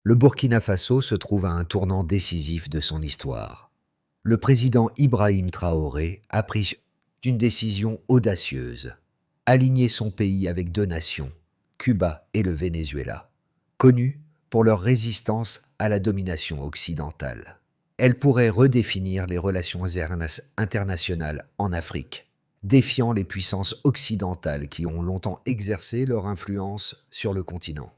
Le Burkina Faso se trouve à un tournant décisif de son histoire. Le président Ibrahim Traoré a pris une décision audacieuse: aligner son pays avec deux nations, Cuba et le Venezuela, connues pour leur résistance à la domination occidentale. Elle pourrait redéfinir les relations internationales en Afrique, défiant les puissances occidentales qui ont longtemps exercé leur influence sur le continent.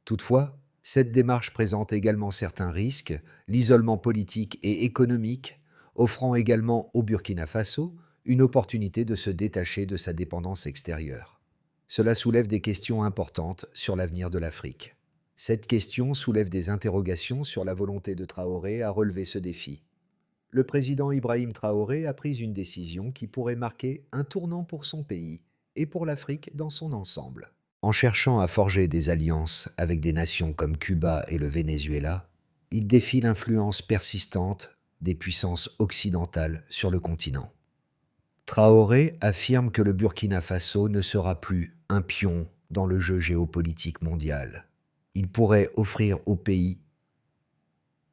Toutefois, cette démarche présente également certains risques, l'isolement politique et économique, offrant également au Burkina Faso une opportunité de se détacher de sa dépendance extérieure. Cela soulève des questions importantes sur l'avenir de l'Afrique. Cette question soulève des interrogations sur la volonté de Traoré à relever ce défi. Le président Ibrahim Traoré a pris une décision qui pourrait marquer un tournant pour son pays et pour l'Afrique dans son ensemble. En cherchant à forger des alliances avec des nations comme Cuba et le Venezuela, il défie l'influence persistante des puissances occidentales sur le continent. Traoré affirme que le Burkina Faso ne sera plus un pion dans le jeu géopolitique mondial. Il pourrait offrir au pays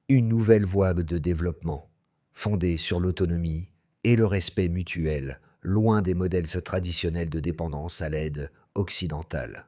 une nouvelle voie de développement, fondée sur l'autonomie et le respect mutuel, loin des modèles traditionnels de dépendance à l'aide occidentale.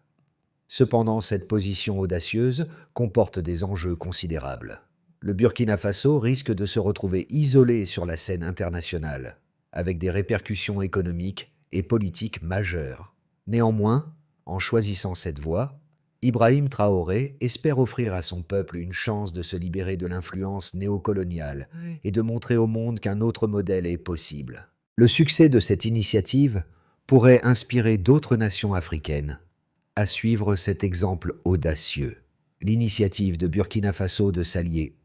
Cependant, cette position audacieuse comporte des enjeux considérables. Le Burkina Faso risque de se retrouver isolé sur la scène internationale, avec des répercussions économiques et politiques majeures. Néanmoins, en choisissant cette voie, Ibrahim Traoré espère offrir à son peuple une chance de se libérer de l'influence néocoloniale et de montrer au monde qu'un autre modèle est possible. Le succès de cette initiative pourrait inspirer d'autres nations africaines à suivre cet exemple audacieux. L'initiative de Burkina Faso de s'allier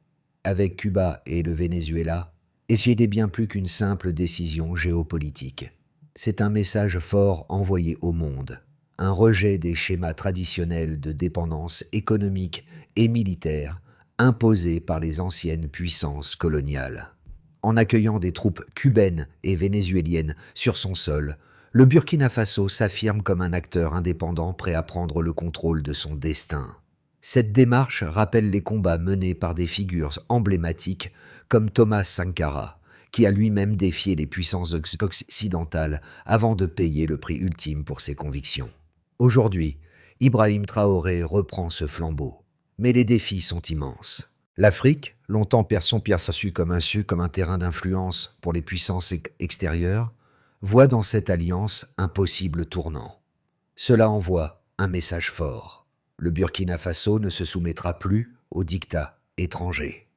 avec Cuba et le Venezuela est bien plus qu'une simple décision géopolitique. C'est un message fort envoyé au monde, un rejet des schémas traditionnels de dépendance économique et militaire imposés par les anciennes puissances coloniales. En accueillant des troupes cubaines et vénézuéliennes sur son sol, le Burkina Faso s'affirme comme un acteur indépendant prêt à prendre le contrôle de son destin. Cette démarche rappelle les combats menés par des figures emblématiques comme Thomas Sankara, qui a lui-même défié les puissances occidentales avant de payer le prix ultime pour ses convictions. Aujourd'hui, Ibrahim Traoré reprend ce flambeau, mais les défis sont immenses. L'Afrique, longtemps perçue comme un terrain d'influence pour les puissances extérieures, voit dans cette alliance un possible tournant. Cela envoie un message fort. Le Burkina Faso ne se soumettra plus aux diktats étrangers.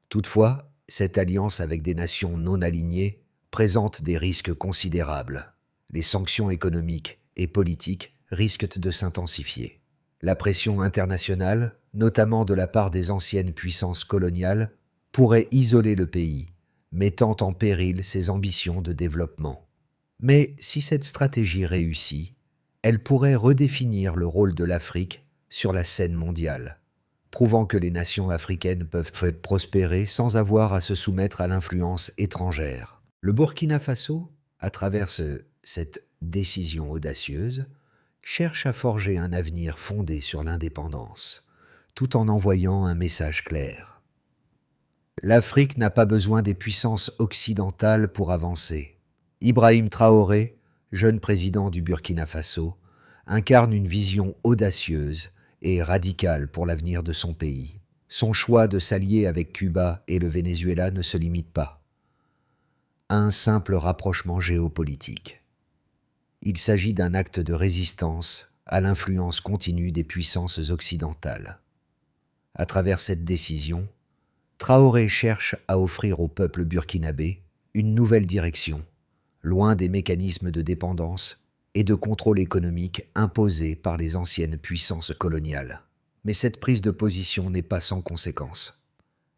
Toutefois, cette alliance avec des nations non alignées présente des risques considérables. Les sanctions économiques et politiques risquent de s'intensifier. La pression internationale, notamment de la part des anciennes puissances coloniales, pourrait isoler le pays, mettant en péril ses ambitions de développement. Mais si cette stratégie réussit, elle pourrait redéfinir le rôle de l'Afrique sur la scène mondiale, prouvant que les nations africaines peuvent prospérer sans avoir à se soumettre à l'influence étrangère. Le Burkina Faso, à travers cette décision audacieuse, cherche à forger un avenir fondé sur l'indépendance, tout en envoyant un message clair. L'Afrique n'a pas besoin des puissances occidentales pour avancer. Ibrahim Traoré, jeune président du Burkina Faso, incarne une vision audacieuse et radicale pour l'avenir de son pays. Son choix de s'allier avec Cuba et le Venezuela ne se limite pas à un simple rapprochement géopolitique. Il s'agit d'un acte de résistance à l'influence continue des puissances occidentales. À travers cette décision, Traoré cherche à offrir au peuple burkinabé une nouvelle direction, loin des mécanismes de dépendance et de contrôle économique imposés par les anciennes puissances coloniales. Mais cette prise de position n'est pas sans conséquences.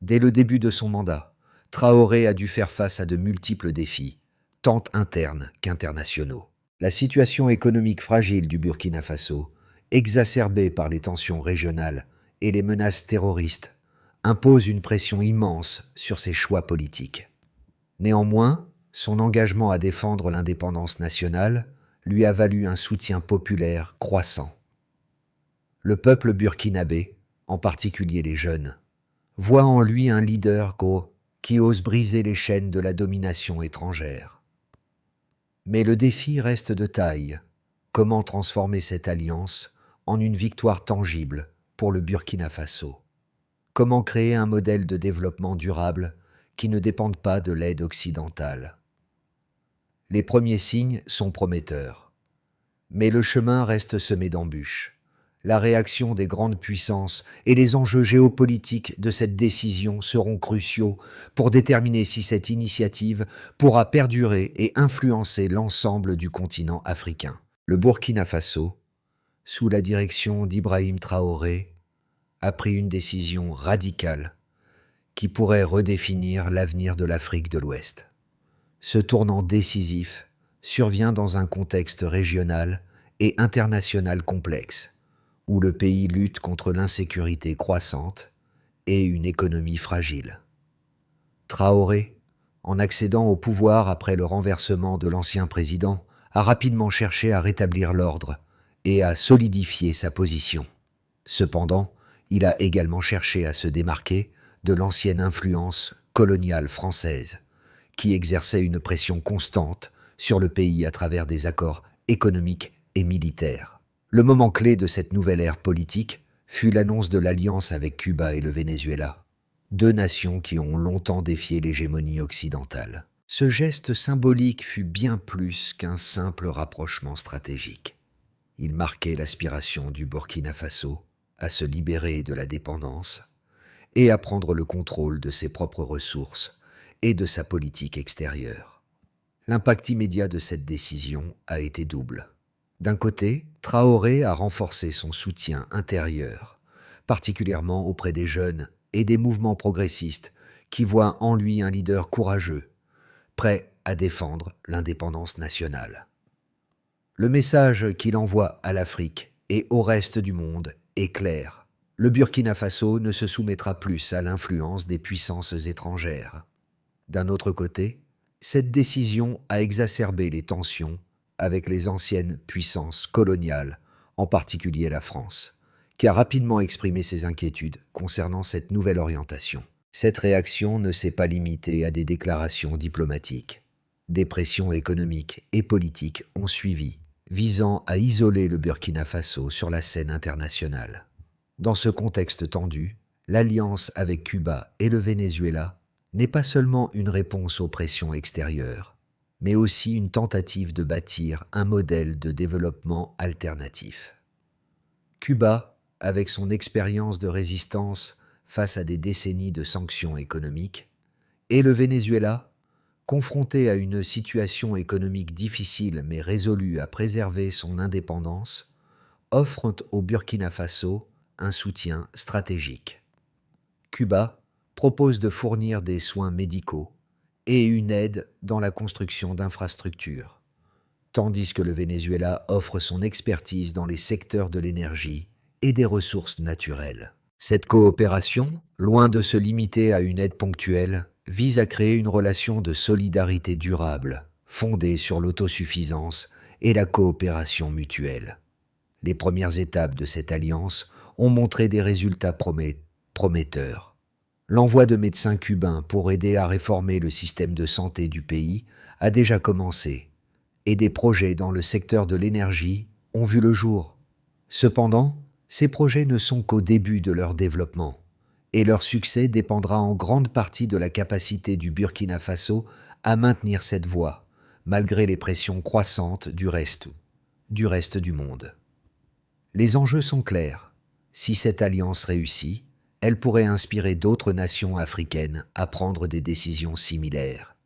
Dès le début de son mandat, Traoré a dû faire face à de multiples défis, tant internes qu'internationaux. La situation économique fragile du Burkina Faso, exacerbée par les tensions régionales et les menaces terroristes, impose une pression immense sur ses choix politiques. Néanmoins, son engagement à défendre l'indépendance nationale lui a valu un soutien populaire croissant. Le peuple burkinabé, en particulier les jeunes, voient en lui un leader qui ose briser les chaînes de la domination étrangère. Mais le défi reste de taille. Comment transformer cette alliance en une victoire tangible pour le Burkina Faso? Comment créer un modèle de développement durable qui ne dépende pas de l'aide occidentale? Les premiers signes sont prometteurs. Mais le chemin reste semé d'embûches. La réaction des grandes puissances et les enjeux géopolitiques de cette décision seront cruciaux pour déterminer si cette initiative pourra perdurer et influencer l'ensemble du continent africain. Le Burkina Faso, sous la direction d'Ibrahim Traoré, a pris une décision radicale qui pourrait redéfinir l'avenir de l'Afrique de l'Ouest. Ce tournant décisif survient dans un contexte régional et international complexe, où le pays lutte contre l'insécurité croissante et une économie fragile. Traoré, en accédant au pouvoir après le renversement de l'ancien président, a rapidement cherché à rétablir l'ordre et à solidifier sa position. Cependant, il a également cherché à se démarquer de l'ancienne influence coloniale française, qui exerçait une pression constante sur le pays à travers des accords économiques et militaires. Le moment clé de cette nouvelle ère politique fut l'annonce de l'alliance avec Cuba et le Venezuela, deux nations qui ont longtemps défié l'hégémonie occidentale. Ce geste symbolique fut bien plus qu'un simple rapprochement stratégique. Il marquait l'aspiration du Burkina Faso à se libérer de la dépendance et à prendre le contrôle de ses propres ressources et de sa politique extérieure. L'impact immédiat de cette décision a été double. D'un côté, Traoré a renforcé son soutien intérieur, particulièrement auprès des jeunes et des mouvements progressistes qui voient en lui un leader courageux, prêt à défendre l'indépendance nationale. Le message qu'il envoie à l'Afrique et au reste du monde est clair. Le Burkina Faso ne se soumettra plus à l'influence des puissances étrangères. D'un autre côté, cette décision a exacerbé les tensions avec les anciennes puissances coloniales, en particulier la France, qui a rapidement exprimé ses inquiétudes concernant cette nouvelle orientation. Cette réaction ne s'est pas limitée à des déclarations diplomatiques. Des pressions économiques et politiques ont suivi, visant à isoler le Burkina Faso sur la scène internationale. Dans ce contexte tendu, l'alliance avec Cuba et le Venezuela n'est pas seulement une réponse aux pressions extérieures, mais aussi une tentative de bâtir un modèle de développement alternatif. Cuba, avec son expérience de résistance face à des décennies de sanctions économiques, et le Venezuela, confronté à une situation économique difficile mais résolu à préserver son indépendance, offrent au Burkina Faso un soutien stratégique. Cuba propose de fournir des soins médicaux et une aide dans la construction d'infrastructures, tandis que le Venezuela offre son expertise dans les secteurs de l'énergie et des ressources naturelles. Cette coopération, loin de se limiter à une aide ponctuelle, vise à créer une relation de solidarité durable, fondée sur l'autosuffisance et la coopération mutuelle. Les premières étapes de cette alliance ont montré des résultats prometteurs. L'envoi de médecins cubains pour aider à réformer le système de santé du pays a déjà commencé, et des projets dans le secteur de l'énergie ont vu le jour. Cependant, ces projets ne sont qu'au début de leur développement, et leur succès dépendra en grande partie de la capacité du Burkina Faso à maintenir cette voie, malgré les pressions croissantes du reste du monde. Les enjeux sont clairs. Si cette alliance réussit, elle pourrait inspirer d'autres nations africaines à prendre des décisions similaires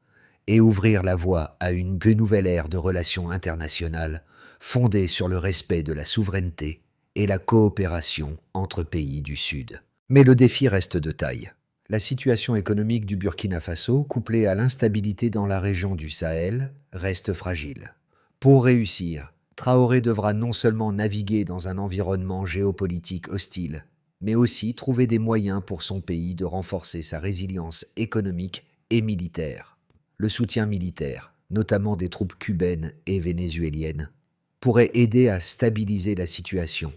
et ouvrir la voie à une nouvelle ère de relations internationales fondée sur le respect de la souveraineté et la coopération entre pays du Sud. Mais le défi reste de taille. La situation économique du Burkina Faso, couplée à l'instabilité dans la région du Sahel, reste fragile. Pour réussir, Traoré devra non seulement naviguer dans un environnement géopolitique hostile, mais aussi trouver des moyens pour son pays de renforcer sa résilience économique et militaire. Le soutien militaire, notamment des troupes cubaines et vénézuéliennes, pourrait aider à stabiliser la situation,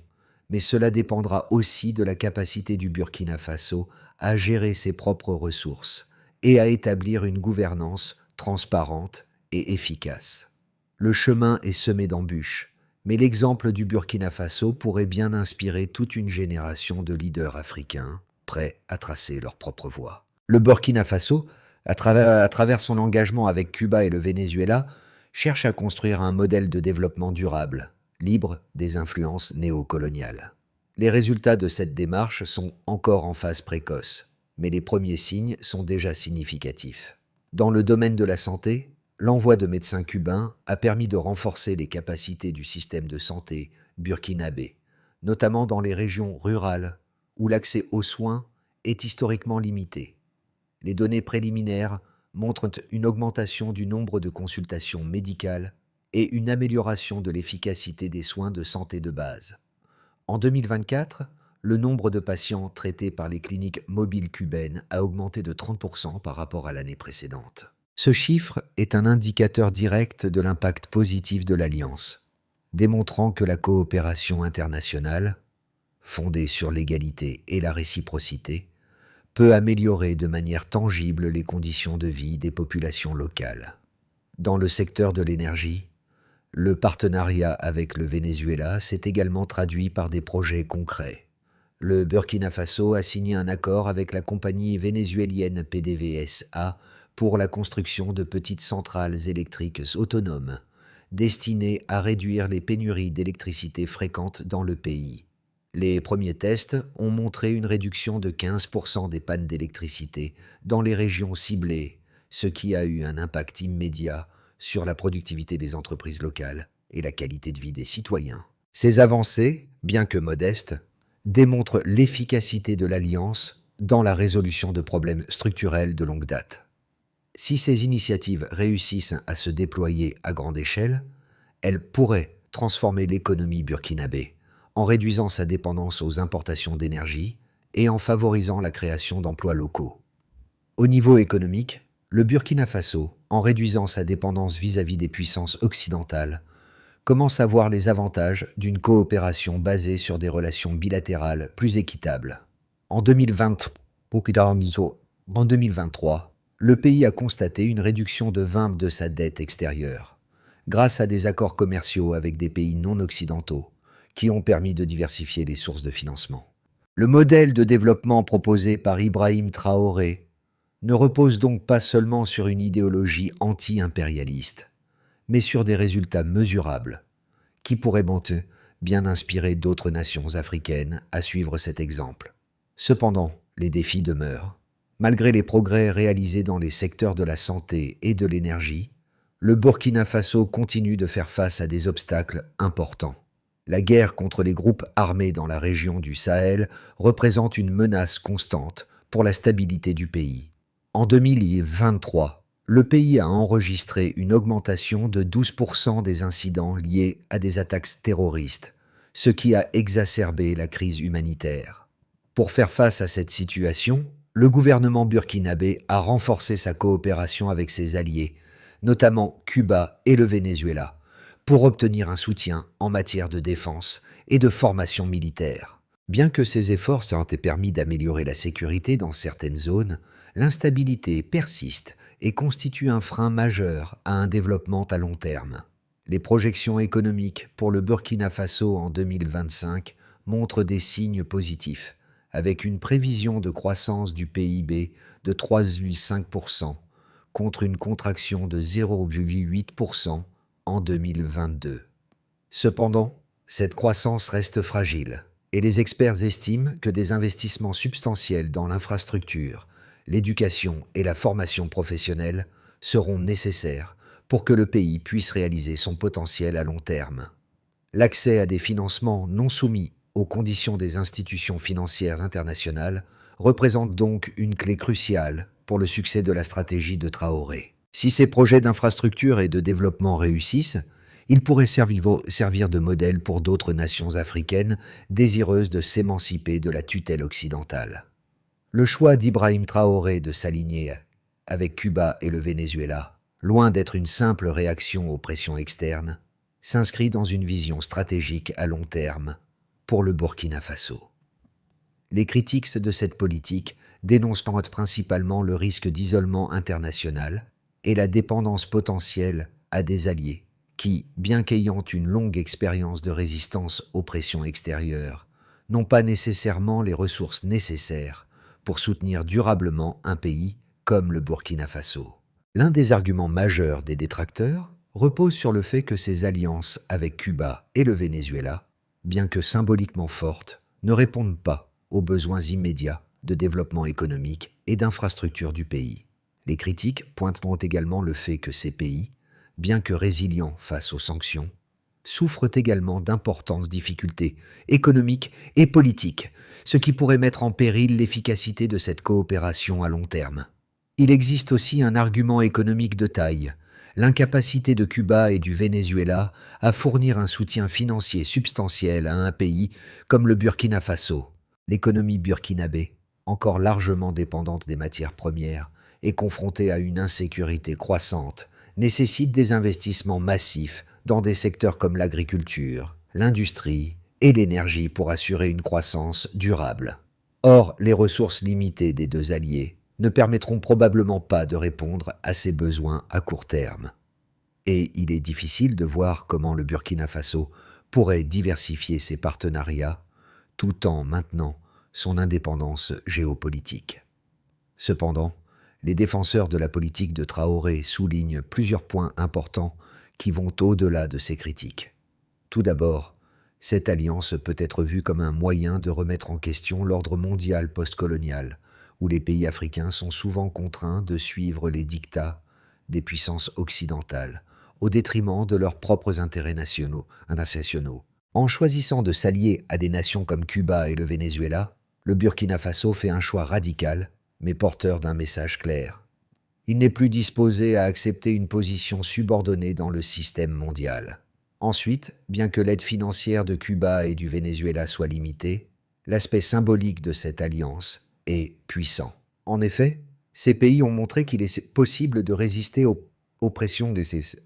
Mais cela dépendra aussi de la capacité du Burkina Faso à gérer ses propres ressources et à établir une gouvernance transparente et efficace. Le chemin est semé d'embûches, mais l'exemple du Burkina Faso pourrait bien inspirer toute une génération de leaders africains prêts à tracer leur propre voie. Le Burkina Faso, à travers son engagement avec Cuba et le Venezuela, cherche à construire un modèle de développement durable, libre des influences néocoloniales. Les résultats de cette démarche sont encore en phase précoce, mais les premiers signes sont déjà significatifs. Dans le domaine de la santé, l'envoi de médecins cubains a permis de renforcer les capacités du système de santé burkinabé, notamment dans les régions rurales où l'accès aux soins est historiquement limité. Les données préliminaires montrent une augmentation du nombre de consultations médicales et une amélioration de l'efficacité des soins de santé de base. En 2024, le nombre de patients traités par les cliniques mobiles cubaines a augmenté de 30% par rapport à l'année précédente. Ce chiffre est un indicateur direct de l'impact positif de l'Alliance, démontrant que la coopération internationale, fondée sur l'égalité et la réciprocité, peut améliorer de manière tangible les conditions de vie des populations locales. Dans le secteur de l'énergie, le partenariat avec le Venezuela s'est également traduit par des projets concrets. Le Burkina Faso a signé un accord avec la compagnie vénézuélienne PDVSA pour la construction de petites centrales électriques autonomes, destinées à réduire les pénuries d'électricité fréquentes dans le pays. Les premiers tests ont montré une réduction de 15% des pannes d'électricité dans les régions ciblées, ce qui a eu un impact immédiat sur la productivité des entreprises locales et la qualité de vie des citoyens. Ces avancées, bien que modestes, démontrent l'efficacité de l'Alliance dans la résolution de problèmes structurels de longue date. Si ces initiatives réussissent à se déployer à grande échelle, elles pourraient transformer l'économie burkinabé en réduisant sa dépendance aux importations d'énergie et en favorisant la création d'emplois locaux. Au niveau économique, le Burkina Faso, en réduisant sa dépendance vis-à-vis des puissances occidentales, commence à voir les avantages d'une coopération basée sur des relations bilatérales plus équitables. En 2023, le pays a constaté une réduction de 20 de sa dette extérieure, grâce à des accords commerciaux avec des pays non occidentaux, qui ont permis de diversifier les sources de financement. Le modèle de développement proposé par Ibrahim Traoré ne repose donc pas seulement sur une idéologie anti-impérialiste, mais sur des résultats mesurables, qui pourraient bien inspirer d'autres nations africaines à suivre cet exemple. Cependant, les défis demeurent. Malgré les progrès réalisés dans les secteurs de la santé et de l'énergie, le Burkina Faso continue de faire face à des obstacles importants. La guerre contre les groupes armés dans la région du Sahel représente une menace constante pour la stabilité du pays. En 2023, le pays a enregistré une augmentation de 12% des incidents liés à des attaques terroristes, ce qui a exacerbé la crise humanitaire. Pour faire face à cette situation, le gouvernement burkinabé a renforcé sa coopération avec ses alliés, notamment Cuba et le Venezuela, pour obtenir un soutien en matière de défense et de formation militaire. Bien que ces efforts aient permis d'améliorer la sécurité dans certaines zones, l'instabilité persiste et constitue un frein majeur à un développement à long terme. Les projections économiques pour le Burkina Faso en 2025 montrent des signes positifs, avec une prévision de croissance du PIB de 3,5% contre une contraction de 0,8% en 2022. Cependant, cette croissance reste fragile et les experts estiment que des investissements substantiels dans l'infrastructure, l'éducation et la formation professionnelle seront nécessaires pour que le pays puisse réaliser son potentiel à long terme. L'accès à des financements non soumis aux conditions des institutions financières internationales représente donc une clé cruciale pour le succès de la stratégie de Traoré. Si ces projets d'infrastructure et de développement réussissent, ils pourraient servir de modèle pour d'autres nations africaines désireuses de s'émanciper de la tutelle occidentale. Le choix d'Ibrahim Traoré de s'aligner avec Cuba et le Venezuela, loin d'être une simple réaction aux pressions externes, s'inscrit dans une vision stratégique à long terme pour le Burkina Faso. Les critiques de cette politique dénoncent principalement le risque d'isolement international et la dépendance potentielle à des alliés qui, bien qu'ayant une longue expérience de résistance aux pressions extérieures, n'ont pas nécessairement les ressources nécessaires pour soutenir durablement un pays comme le Burkina Faso. L'un des arguments majeurs des détracteurs repose sur le fait que ces alliances avec Cuba et le Venezuela, bien que symboliquement fortes, ne répondent pas aux besoins immédiats de développement économique et d'infrastructure du pays. Les critiques pointeront également le fait que ces pays, bien que résilients face aux sanctions, souffrent également d'importantes difficultés économiques et politiques, ce qui pourrait mettre en péril l'efficacité de cette coopération à long terme. Il existe aussi un argument économique de taille, l'incapacité de Cuba et du Venezuela à fournir un soutien financier substantiel à un pays comme le Burkina Faso. L'économie burkinabé, encore largement dépendante des matières premières et confrontée à une insécurité croissante, nécessite des investissements massifs dans des secteurs comme l'agriculture, l'industrie et l'énergie pour assurer une croissance durable. Or, les ressources limitées des deux alliés ne permettront probablement pas de répondre à ces besoins à court terme. Et il est difficile de voir comment le Burkina Faso pourrait diversifier ses partenariats tout en maintenant son indépendance géopolitique. Cependant, les défenseurs de la politique de Traoré soulignent plusieurs points importants qui vont au-delà de ces critiques. Tout d'abord, cette alliance peut être vue comme un moyen de remettre en question l'ordre mondial postcolonial, où les pays africains sont souvent contraints de suivre les dictats des puissances occidentales, au détriment de leurs propres intérêts nationaux. En choisissant de s'allier à des nations comme Cuba et le Venezuela, le Burkina Faso fait un choix radical, mais porteur d'un message clair. Il n'est plus disposé à accepter une position subordonnée dans le système mondial. Ensuite, bien que l'aide financière de Cuba et du Venezuela soit limitée, l'aspect symbolique de cette alliance est puissant. En effet, ces pays ont montré qu'il est possible de résister aux pressions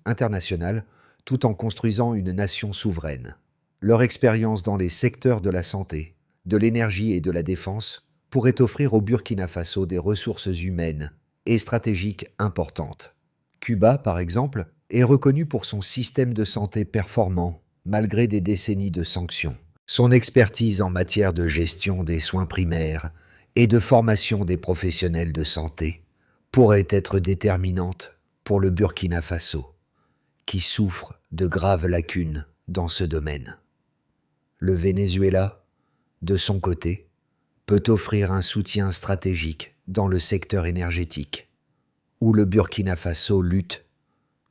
internationales tout en construisant une nation souveraine. Leur expérience dans les secteurs de la santé, de l'énergie et de la défense pourrait offrir au Burkina Faso des ressources humaines et stratégiques importantes. Cuba, par exemple, est reconnu pour son système de santé performant, malgré des décennies de sanctions. Son expertise en matière de gestion des soins primaires et de formation des professionnels de santé pourrait être déterminante pour le Burkina Faso, qui souffre de graves lacunes dans ce domaine. Le Venezuela, de son côté, peut offrir un soutien stratégique dans le secteur énergétique, où le Burkina Faso lutte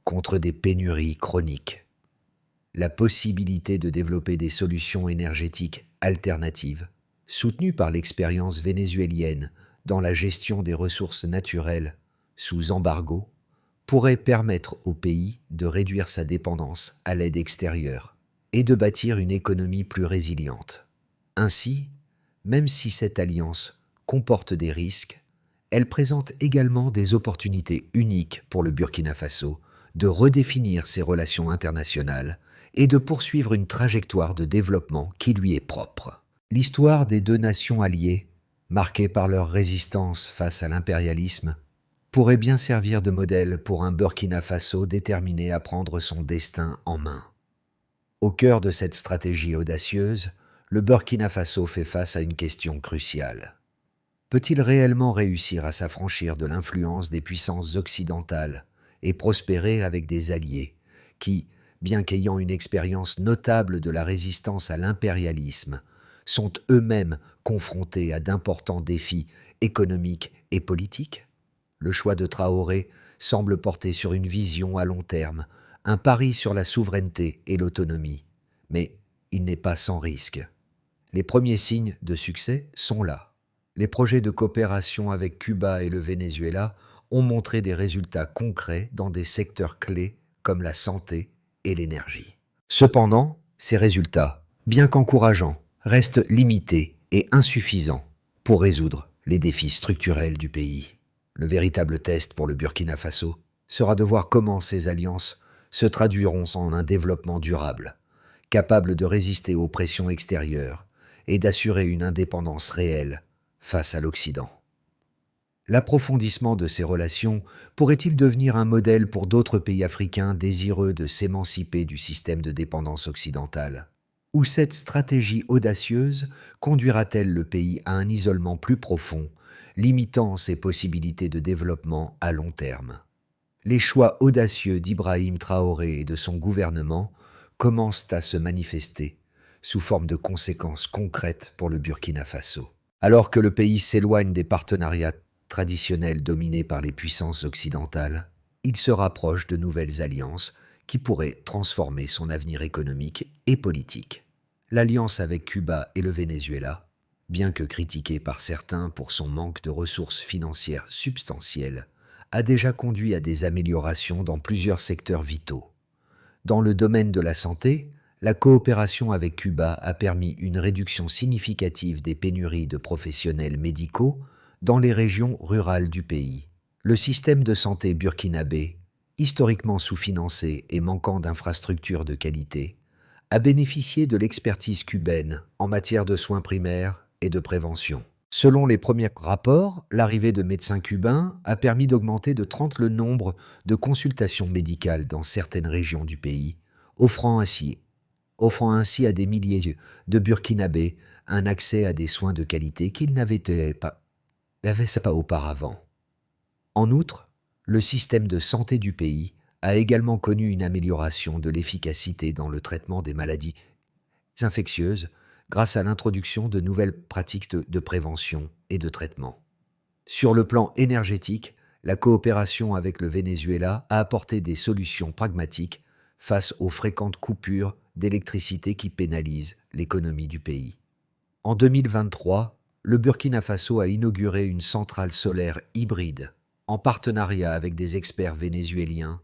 contre des pénuries chroniques. La possibilité de développer des solutions énergétiques alternatives, soutenues par l'expérience vénézuélienne dans la gestion des ressources naturelles sous embargo, pourrait permettre au pays de réduire sa dépendance à l'aide extérieure et de bâtir une économie plus résiliente. Ainsi, même si cette alliance comporte des risques, elle présente également des opportunités uniques pour le Burkina Faso de redéfinir ses relations internationales et de poursuivre une trajectoire de développement qui lui est propre. L'histoire des deux nations alliées, marquée par leur résistance face à l'impérialisme, pourrait bien servir de modèle pour un Burkina Faso déterminé à prendre son destin en main. Au cœur de cette stratégie audacieuse, le Burkina Faso fait face à une question cruciale. Peut-il réellement réussir à s'affranchir de l'influence des puissances occidentales et prospérer avec des alliés qui, bien qu'ayant une expérience notable de la résistance à l'impérialisme, sont eux-mêmes confrontés à d'importants défis économiques et politiques? Le choix de Traoré semble porter sur une vision à long terme, un pari sur la souveraineté et l'autonomie. Mais il n'est pas sans risque. Les premiers signes de succès sont là. Les projets de coopération avec Cuba et le Venezuela ont montré des résultats concrets dans des secteurs clés comme la santé et l'énergie. Cependant, ces résultats, bien qu'encourageants, restent limités et insuffisants pour résoudre les défis structurels du pays. Le véritable test pour le Burkina Faso sera de voir comment ces alliances se traduiront en un développement durable, capable de résister aux pressions extérieures et d'assurer une indépendance réelle face à l'Occident. L'approfondissement de ces relations pourrait-il devenir un modèle pour d'autres pays africains désireux de s'émanciper du système de dépendance occidentale? Ou cette stratégie audacieuse conduira-t-elle le pays à un isolement plus profond, limitant ses possibilités de développement à long terme? Les choix audacieux d'Ibrahim Traoré et de son gouvernement commencent à se manifester sous forme de conséquences concrètes pour le Burkina Faso. Alors que le pays s'éloigne des partenariats traditionnels dominés par les puissances occidentales, il se rapproche de nouvelles alliances qui pourraient transformer son avenir économique et politique. L'alliance avec Cuba et le Venezuela, bien que critiquée par certains pour son manque de ressources financières substantielles, a déjà conduit à des améliorations dans plusieurs secteurs vitaux. Dans le domaine de la santé, la coopération avec Cuba a permis une réduction significative des pénuries de professionnels médicaux dans les régions rurales du pays. Le système de santé burkinabé, historiquement sous-financé et manquant d'infrastructures de qualité, a bénéficié de l'expertise cubaine en matière de soins primaires et de prévention. Selon les premiers rapports, l'arrivée de médecins cubains a permis d'augmenter de 30 le nombre de consultations médicales dans certaines régions du pays, offrant ainsi à des milliers de Burkinabés un accès à des soins de qualité qu'ils n'avaient pas auparavant. En outre, le système de santé du pays a également connu une amélioration de l'efficacité dans le traitement des maladies infectieuses grâce à l'introduction de nouvelles pratiques de prévention et de traitement. Sur le plan énergétique, la coopération avec le Venezuela a apporté des solutions pragmatiques face aux fréquentes coupures d'électricité qui pénalisent l'économie du pays. En 2023, le Burkina Faso a inauguré une centrale solaire hybride en partenariat avec des experts vénézuéliens,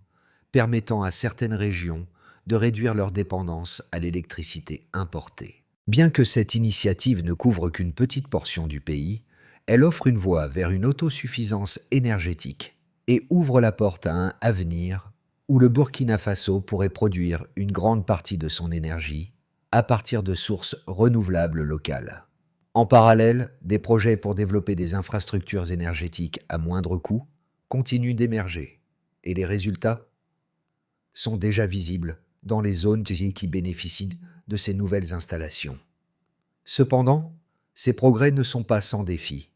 permettant à certaines régions de réduire leur dépendance à l'électricité importée. Bien que cette initiative ne couvre qu'une petite portion du pays, elle offre une voie vers une autosuffisance énergétique et ouvre la porte à un avenir où le Burkina Faso pourrait produire une grande partie de son énergie à partir de sources renouvelables locales. En parallèle, des projets pour développer des infrastructures énergétiques à moindre coût continuent d'émerger, et les résultats sont déjà visibles dans les zones qui bénéficient de ces nouvelles installations. Cependant, ces progrès ne sont pas sans défi.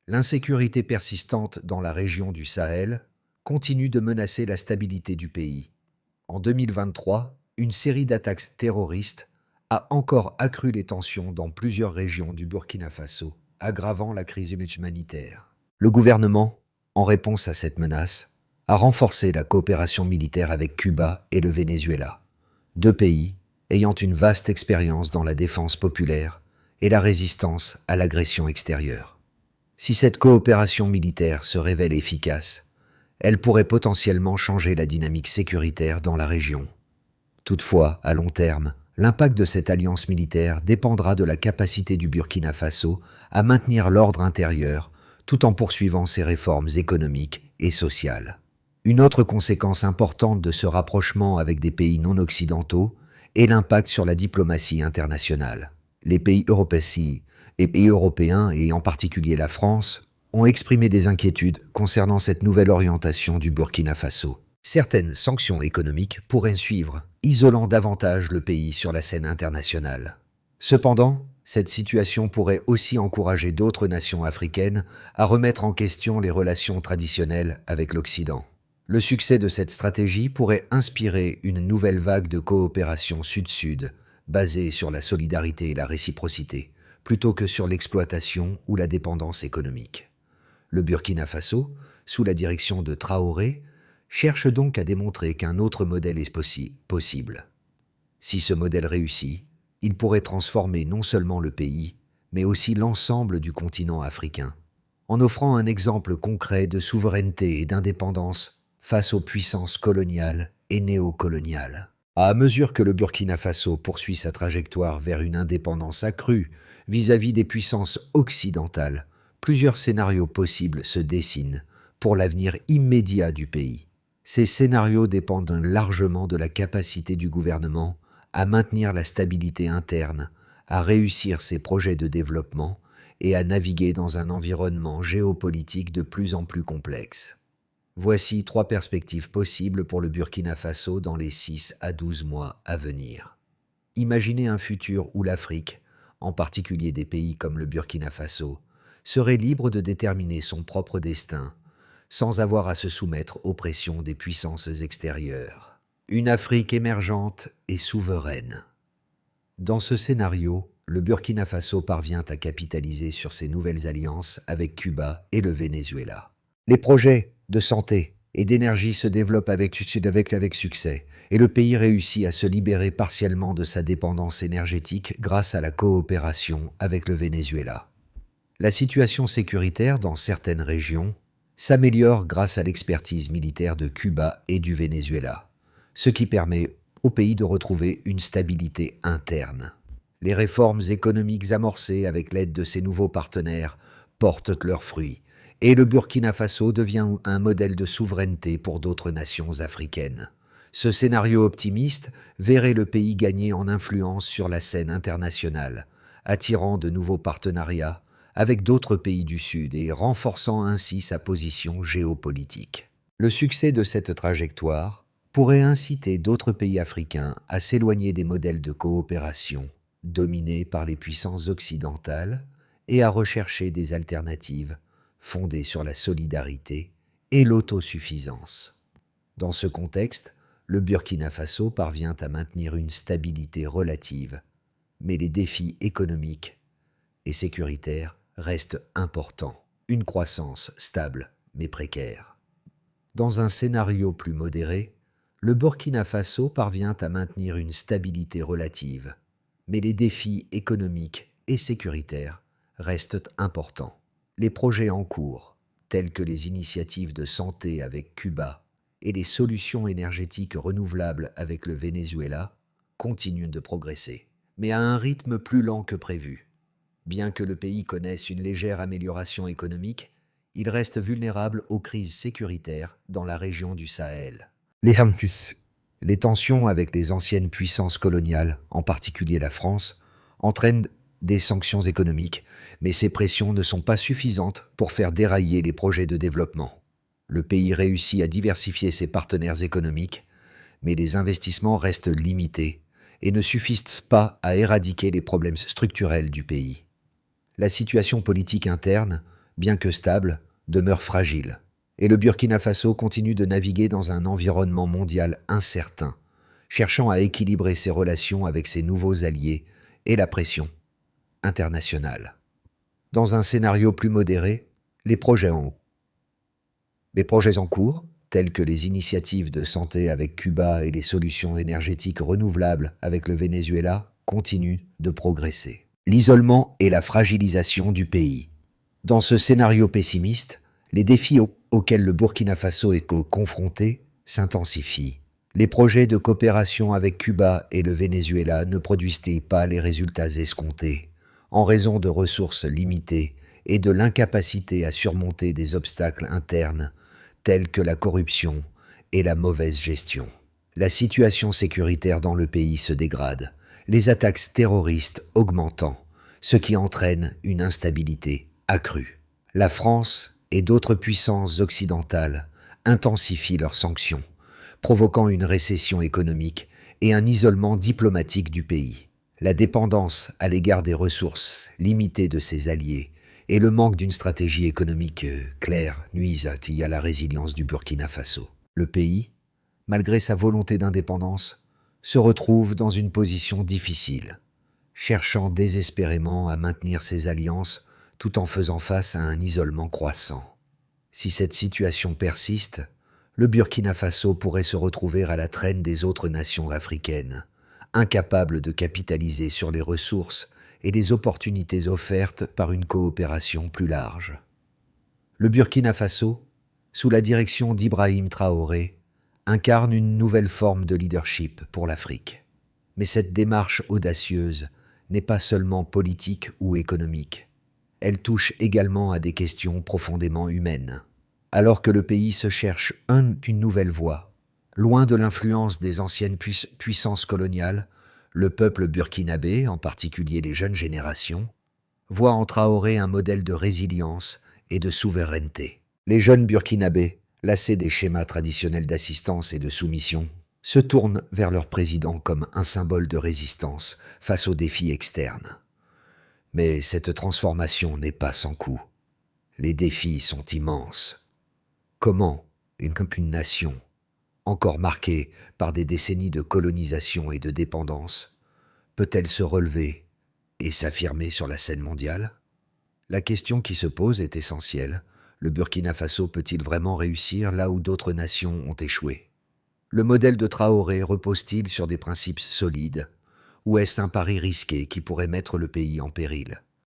L'insécurité persistante dans la région du Sahel continue de menacer la stabilité du pays. En 2023, une série d'attaques terroristes a encore accru les tensions dans plusieurs régions du Burkina Faso, aggravant la crise humanitaire. Le gouvernement, en réponse à cette menace, a renforcé la coopération militaire avec Cuba et le Venezuela, deux pays ayant une vaste expérience dans la défense populaire et la résistance à l'agression extérieure. Si cette coopération militaire se révèle efficace, elle pourrait potentiellement changer la dynamique sécuritaire dans la région. Toutefois, à long terme, l'impact de cette alliance militaire dépendra de la capacité du Burkina Faso à maintenir l'ordre intérieur tout en poursuivant ses réformes économiques et sociales. Une autre conséquence importante de ce rapprochement avec des pays non occidentaux est l'impact sur la diplomatie internationale. Les pays européens, et en particulier la France, ont exprimé des inquiétudes concernant cette nouvelle orientation du Burkina Faso. Certaines sanctions économiques pourraient suivre, isolant davantage le pays sur la scène internationale. Cependant, cette situation pourrait aussi encourager d'autres nations africaines à remettre en question les relations traditionnelles avec l'Occident. Le succès de cette stratégie pourrait inspirer une nouvelle vague de coopération sud-sud, basée sur la solidarité et la réciprocité, plutôt que sur l'exploitation ou la dépendance économique. Le Burkina Faso, sous la direction de Traoré, cherche donc à démontrer qu'un autre modèle est possible. Si ce modèle réussit, il pourrait transformer non seulement le pays, mais aussi l'ensemble du continent africain, en offrant un exemple concret de souveraineté et d'indépendance face aux puissances coloniales et néocoloniales. À mesure que le Burkina Faso poursuit sa trajectoire vers une indépendance accrue vis-à-vis des puissances occidentales, plusieurs scénarios possibles se dessinent pour l'avenir immédiat du pays. Ces scénarios dépendent largement de la capacité du gouvernement à maintenir la stabilité interne, à réussir ses projets de développement et à naviguer dans un environnement géopolitique de plus en plus complexe. Voici 3 perspectives possibles pour le Burkina Faso dans les 6 à 12 mois à venir. Imaginez un futur où l'Afrique, en particulier des pays comme le Burkina Faso, serait libre de déterminer son propre destin, sans avoir à se soumettre aux pressions des puissances extérieures. Une Afrique émergente et souveraine. Dans ce scénario, le Burkina Faso parvient à capitaliser sur ses nouvelles alliances avec Cuba et le Venezuela. Les projets de santé et d'énergie se développent avec succès, et le pays réussit à se libérer partiellement de sa dépendance énergétique grâce à la coopération avec le Venezuela. La situation sécuritaire dans certaines régions s'améliore grâce à l'expertise militaire de Cuba et du Venezuela, ce qui permet au pays de retrouver une stabilité interne. Les réformes économiques amorcées avec l'aide de ses nouveaux partenaires portent leurs fruits, et le Burkina Faso devient un modèle de souveraineté pour d'autres nations africaines. Ce scénario optimiste verrait le pays gagner en influence sur la scène internationale, attirant de nouveaux partenariats avec d'autres pays du Sud et renforçant ainsi sa position géopolitique. Le succès de cette trajectoire pourrait inciter d'autres pays africains à s'éloigner des modèles de coopération dominés par les puissances occidentales et à rechercher des alternatives fondées sur la solidarité et l'autosuffisance. Dans ce contexte, le Burkina Faso parvient à maintenir une stabilité relative, mais les défis économiques et sécuritaires restent importants, une croissance stable mais précaire. Dans un scénario plus modéré, le Burkina Faso parvient à maintenir une stabilité relative, mais les défis économiques et sécuritaires restent importants. Les projets en cours, tels que les initiatives de santé avec Cuba et les solutions énergétiques renouvelables avec le Venezuela, continuent de progresser, mais à un rythme plus lent que prévu. Bien que le pays connaisse une légère amélioration économique, il reste vulnérable aux crises sécuritaires dans la région du Sahel. Les tensions avec les anciennes puissances coloniales, en particulier la France, entraînent des sanctions économiques, mais ces pressions ne sont pas suffisantes pour faire dérailler les projets de développement. Le pays réussit à diversifier ses partenaires économiques, mais les investissements restent limités et ne suffisent pas à éradiquer les problèmes structurels du pays. La situation politique interne, bien que stable, demeure fragile, et le Burkina Faso continue de naviguer dans un environnement mondial incertain, cherchant à équilibrer ses relations avec ses nouveaux alliés et la pression internationale. Dans un scénario plus modéré, les projets en cours, tels que les initiatives de santé avec Cuba et les solutions énergétiques renouvelables avec le Venezuela, continuent de progresser. L'isolement et la fragilisation du pays. Dans ce scénario pessimiste, les défis auxquels le Burkina Faso est confronté s'intensifient. Les projets de coopération avec Cuba et le Venezuela ne produisent pas les résultats escomptés, en raison de ressources limitées et de l'incapacité à surmonter des obstacles internes tels que la corruption et la mauvaise gestion. La situation sécuritaire dans le pays se dégrade, les attaques terroristes augmentant, ce qui entraîne une instabilité accrue. La France et d'autres puissances occidentales intensifient leurs sanctions, provoquant une récession économique et un isolement diplomatique du pays. La dépendance à l'égard des ressources limitées de ses alliés et le manque d'une stratégie économique claire nuisent à la résilience du Burkina Faso. Le pays, malgré sa volonté d'indépendance, se retrouve dans une position difficile, cherchant désespérément à maintenir ses alliances tout en faisant face à un isolement croissant. Si cette situation persiste, le Burkina Faso pourrait se retrouver à la traîne des autres nations africaines, incapables de capitaliser sur les ressources et les opportunités offertes par une coopération plus large. Le Burkina Faso, sous la direction d'Ibrahim Traoré, incarne une nouvelle forme de leadership pour l'Afrique. Mais cette démarche audacieuse n'est pas seulement politique ou économique. Elle touche également à des questions profondément humaines. Alors que le pays se cherche une nouvelle voie, loin de l'influence des anciennes puissances coloniales, Le peuple burkinabé, en particulier les jeunes générations, voit en Traoré un modèle de résilience et de souveraineté. Les jeunes burkinabés, lassés des schémas traditionnels d'assistance et de soumission, se tournent vers leur président comme un symbole de résistance face aux défis externes. Mais cette transformation n'est pas sans coût. Les défis sont immenses. Comment une nation, encore marquée par des décennies de colonisation et de dépendance, peut-elle se relever et s'affirmer sur la scène mondiale? La question qui se pose est essentielle. Le Burkina Faso peut-il vraiment réussir là où d'autres nations ont échoué? Le modèle de Traoré repose-t-il sur des principes solides, ou est-ce un pari risqué qui pourrait mettre le pays en péril?